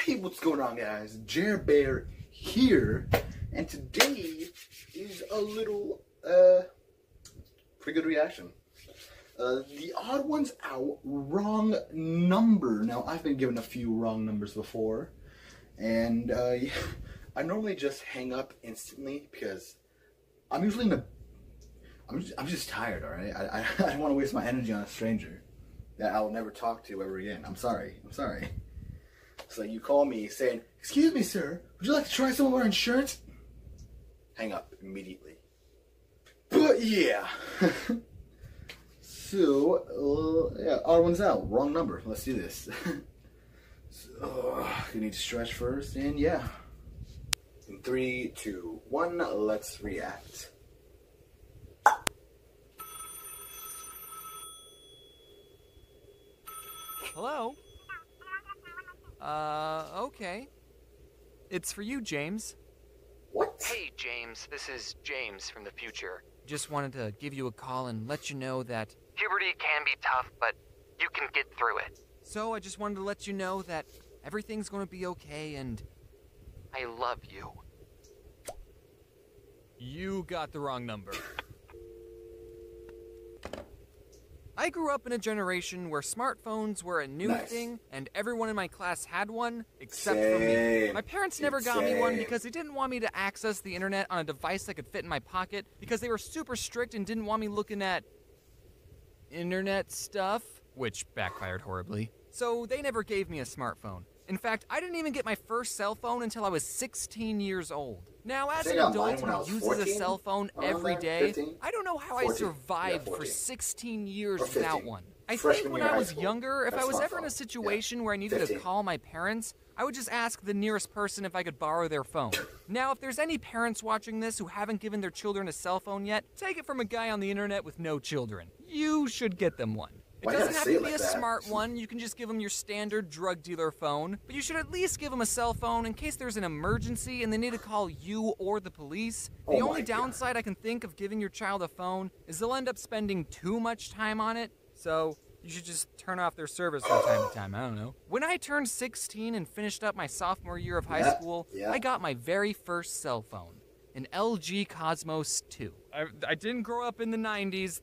Hey, what's going on, guys? Jer-bear here, and today is a little, pretty good reaction. The odd one's out, wrong number. Now, I've been given a few wrong numbers before, and, I normally just hang up instantly because I'm usually in I'm just tired, alright? I don't want to waste my energy on a stranger that I'll never talk to ever again. I'm sorry. So you call me saying, "Excuse me, sir, would you like to try some of our insurance?" Hang up immediately. But yeah. So, yeah, odd one's out. Wrong number. Let's do this. So, you need to stretch first, and yeah. In 3, 2, 1, let's react. Hello? Okay. It's for you, James. What? Hey, James. This is James from the future. Just wanted to give you a call and let you know that... Puberty can be tough, but you can get through it. So I just wanted to let you know that everything's gonna be okay and... I love you. You got the wrong number. I grew up in a generation where smartphones were a new thing, and everyone in my class had one, except for me. My parents never got me one because they didn't want me to access the internet on a device that could fit in my pocket, because they were super strict and didn't want me looking at internet stuff, which backfired horribly. So they never gave me a smartphone. In fact, I didn't even get my first cell phone until I was 16 years old. Now, as an adult who uses a cell phone every day, I don't know how I survived for 16 years without one. I think when I was younger, if I was ever in a situation where I needed to call my parents, I would just ask the nearest person if I could borrow their phone. Now, if there's any parents watching this who haven't given their children a cell phone yet, take it from a guy on the internet with no children. You should get them one. It doesn't have to be a smart one, you can just give them your standard drug dealer phone, but you should at least give them a cell phone in case there's an emergency and they need to call you or the police. The only downside I can think of giving your child a phone is they'll end up spending too much time on it, so you should just turn off their service from time to time, I don't know. When I turned 16 and finished up my sophomore year of high school, I got my very first cell phone. An LG Cosmos 2. I didn't grow up in the 90s.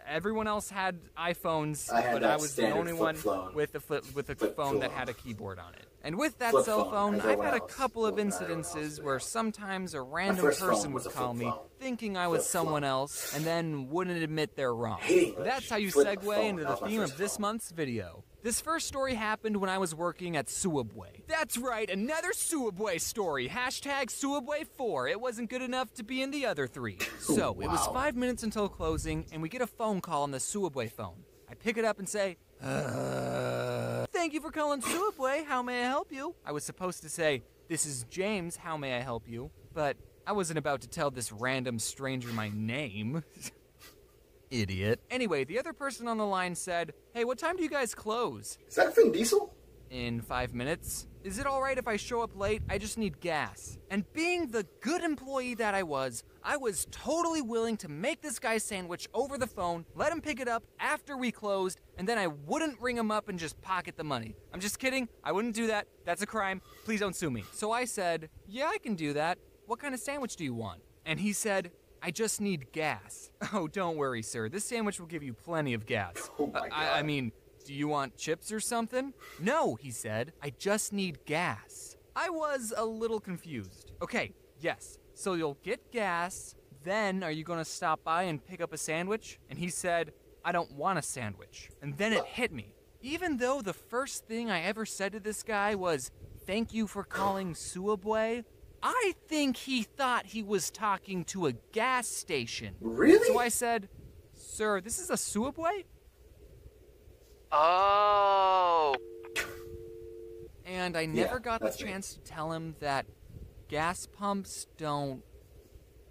Everyone else had iPhones, but I was the only one with a phone that had a keyboard on it. And with that cell phone, I've had a couple of incidences where sometimes a random person would call me thinking I was someone else and then wouldn't admit they're wrong. That's how you segue into the theme of this month's video. This first story happened when I was working at Subway. That's right, another Subway story. Hashtag Subway4. It wasn't good enough to be in the other 3. So, it was 5 minutes until closing, and we get a phone call on the Subway phone. I pick it up and say, "Thank you for calling Subway. How may I help you?" I was supposed to say, "This is James. How may I help you?" But I wasn't about to tell this random stranger my name. Idiot. Anyway, the other person on the line said, "Hey, what time do you guys close?" Is that Vin Diesel? "In 5 minutes. Is it alright if I show up late? I just need gas." And being the good employee that I was totally willing to make this guy sandwich over the phone, let him pick it up after we closed, and then I wouldn't ring him up and just pocket the money. I'm just kidding. I wouldn't do that. That's a crime. Please don't sue me. So I said, "Yeah, I can do that. What kind of sandwich do you want?" And he said, "I just need gas." "Oh, don't worry, sir. This sandwich will give you plenty of gas." Oh my God. I mean, do you want chips or something? "No," he said. "I just need gas." I was a little confused. Okay, yes. So you'll get gas, then are you gonna stop by and pick up a sandwich? And he said, "I don't want a sandwich." And then it hit me. Even though the first thing I ever said to this guy was, "Thank you for calling Subway," I think he thought he was talking to a gas station. Really? So I said, "Sir, this is a Subway?" Oh. And I never got the chance to tell him that gas pumps don't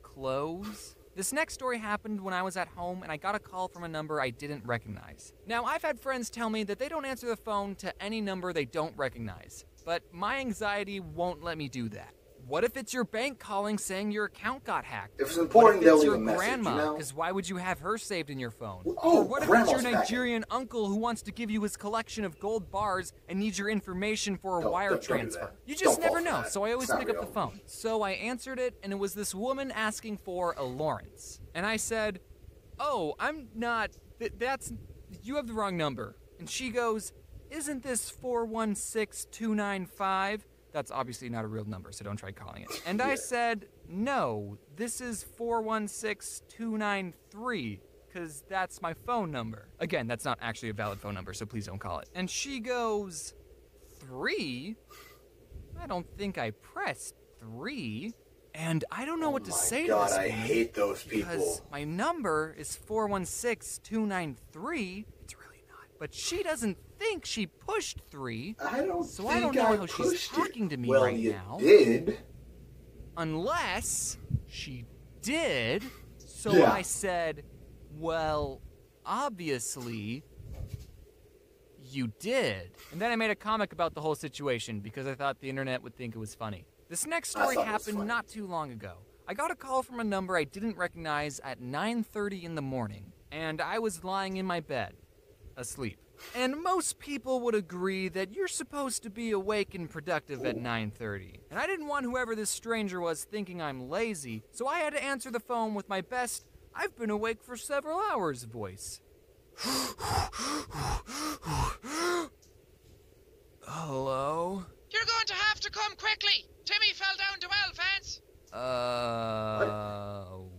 close. This next story happened when I was at home and I got a call from a number I didn't recognize. Now, I've had friends tell me that they don't answer the phone to any number they don't recognize, but my anxiety won't let me do that. What if it's your bank calling saying your account got hacked? If it's important, what if they'll it's leave your a message, grandma? you know? Because why would you have her saved in your phone? Oh, or what if it's grandma's your packing. Nigerian uncle who wants to give you his collection of gold bars and needs your information for a wire don't do transfer? that. You just Don't never fall for know, that. so I always It's not pick up real. the phone. So I answered it, and it was this woman asking for a Lawrence. And I said, oh, I'm not, you have the wrong number. And she goes, isn't this 416295? That's obviously not a real number, so don't try calling it. And I said, no, this is 416293, because that's my phone number. Again, that's not actually a valid phone number, so please don't call it. And she goes, 3? I don't think I pressed 3. And I don't know what to say to this I woman, hate those people. because my number is 416293. It's really not. But she doesn't think she pushed 3. I don't so think I don't know how she's pushed it. talking to me well, right you now. did. Unless she did. So Yeah. I said, well, obviously, you did. And then I made a comic about the whole situation because I thought the internet would think it was funny. This next story happened not too long ago. I got a call from a number I didn't recognize at 9:30 in the morning, and I was lying in my bed, asleep. And most people would agree that you're supposed to be awake and productive at 9:30. And I didn't want whoever this stranger was thinking I'm lazy, so I had to answer the phone with my best, I've been awake for several hours voice. Hello? You're going to have to come quickly. Timmy fell down to well, Vance.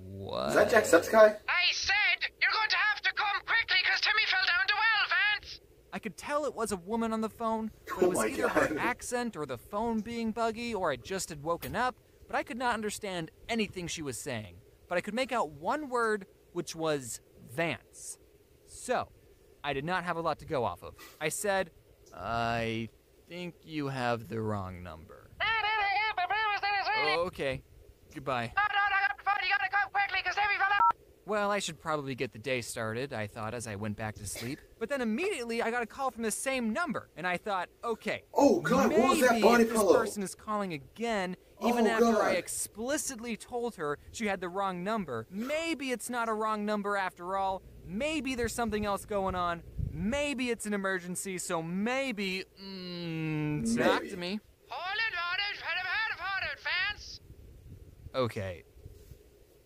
What? Is that Jacksepticeye? I said you're going to have to come quickly because Timmy fell down to well, Vance. I could tell it was a woman on the phone, but Oh it was my either God. her accent or the phone being buggy or I just had woken up, but I could not understand anything she was saying. But I could make out one word, which was Vance. So, I did not have a lot to go off of. I said, I think you have the wrong number. Okay, goodbye. No, you gotta come quickly because Timmy fell down. Well, I should probably get the day started, I thought as I went back to sleep. But then immediately I got a call from the same number, and I thought, okay, Oh, God, what was that maybe body if this pillow? person is calling again, even Oh, after God. I explicitly told her she had the wrong number, maybe it's not a wrong number after all, maybe there's something else going on, maybe it's an emergency, so maybe, talk to me. Hold it, Vance. Okay.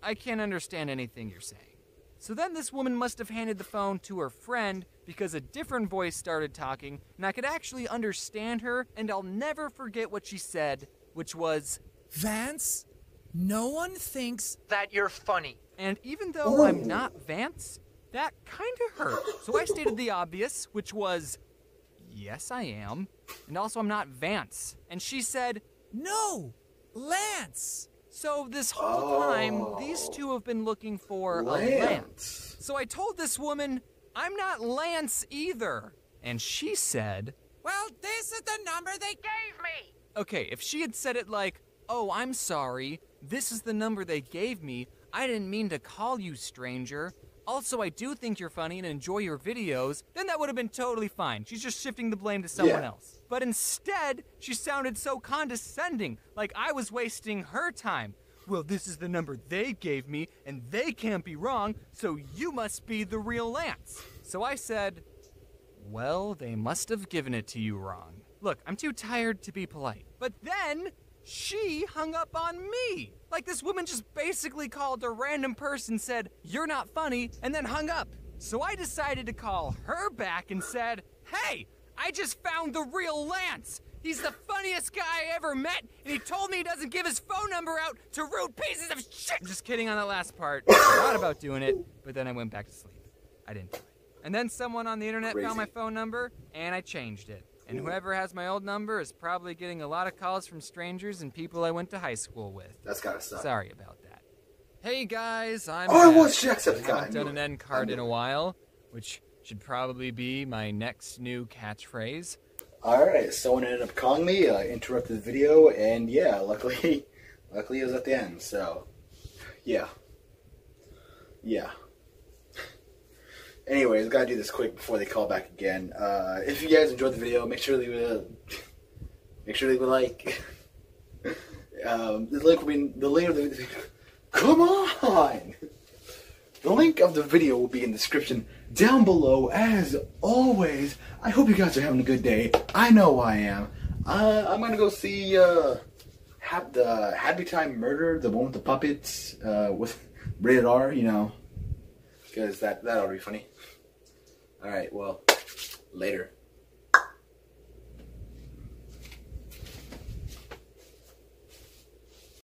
I can't understand anything you're saying. So then this woman must have handed the phone to her friend because a different voice started talking, and I could actually understand her, and I'll never forget what she said, which was, Vance, no one thinks That you're funny. and even though I'm not Vance, that kind of hurt. So I stated the obvious, which was, yes, I am, and also I'm not Vance. And she said, no, Lance. so this whole time, these two have been looking for a Lance. So I told this woman, I'm not Lance either. And she said, Well, this is the number they Gave me. okay, if she had said it like, oh, I'm sorry, this is the number they gave me, I didn't mean to call you, stranger. Also, I do think you're funny and enjoy your videos, then that would have been totally fine. She's just shifting the blame to someone else. But instead, she sounded so condescending, like I was wasting her time. Well, this is the number they gave me, and they can't be wrong, so you must be the real Lance. So I said, well, they must have given it to you wrong. Look, I'm too tired to be polite. But then, she hung up on me. Like this woman just basically called a random person, said, you're not funny, and then hung up. So I decided to call her back and said, hey, I just found the real Lance. He's the funniest guy I ever met, and he told me he doesn't give his phone number out to rude pieces of shit. I'm just kidding on that last part. I thought about doing it, but then I went back to sleep. I didn't do it. And then someone on the internet found my phone number, and I changed it. And whoever has my old number is probably getting a lot of calls from strangers and people I went to high school with. That's gotta suck. Sorry about that. Hey guys, I'm Oh, it back. was Jacksepticeye. I haven't done an end card in a while, which should probably be my next new catchphrase. Alright, someone ended up calling me, interrupted the video, and yeah, luckily it was at the end, so, yeah. Anyways, gotta do this quick before they call back again. If you guys enjoyed the video, make sure to leave a like. The link will be in the link of the video. Come on! The link of the video will be in the description down below. As always, I hope you guys are having a good day. I know I am. I'm gonna go see the Happy Time Murder, the one with the puppets, with rated R, you know, because that ought to be funny. All right, well, later.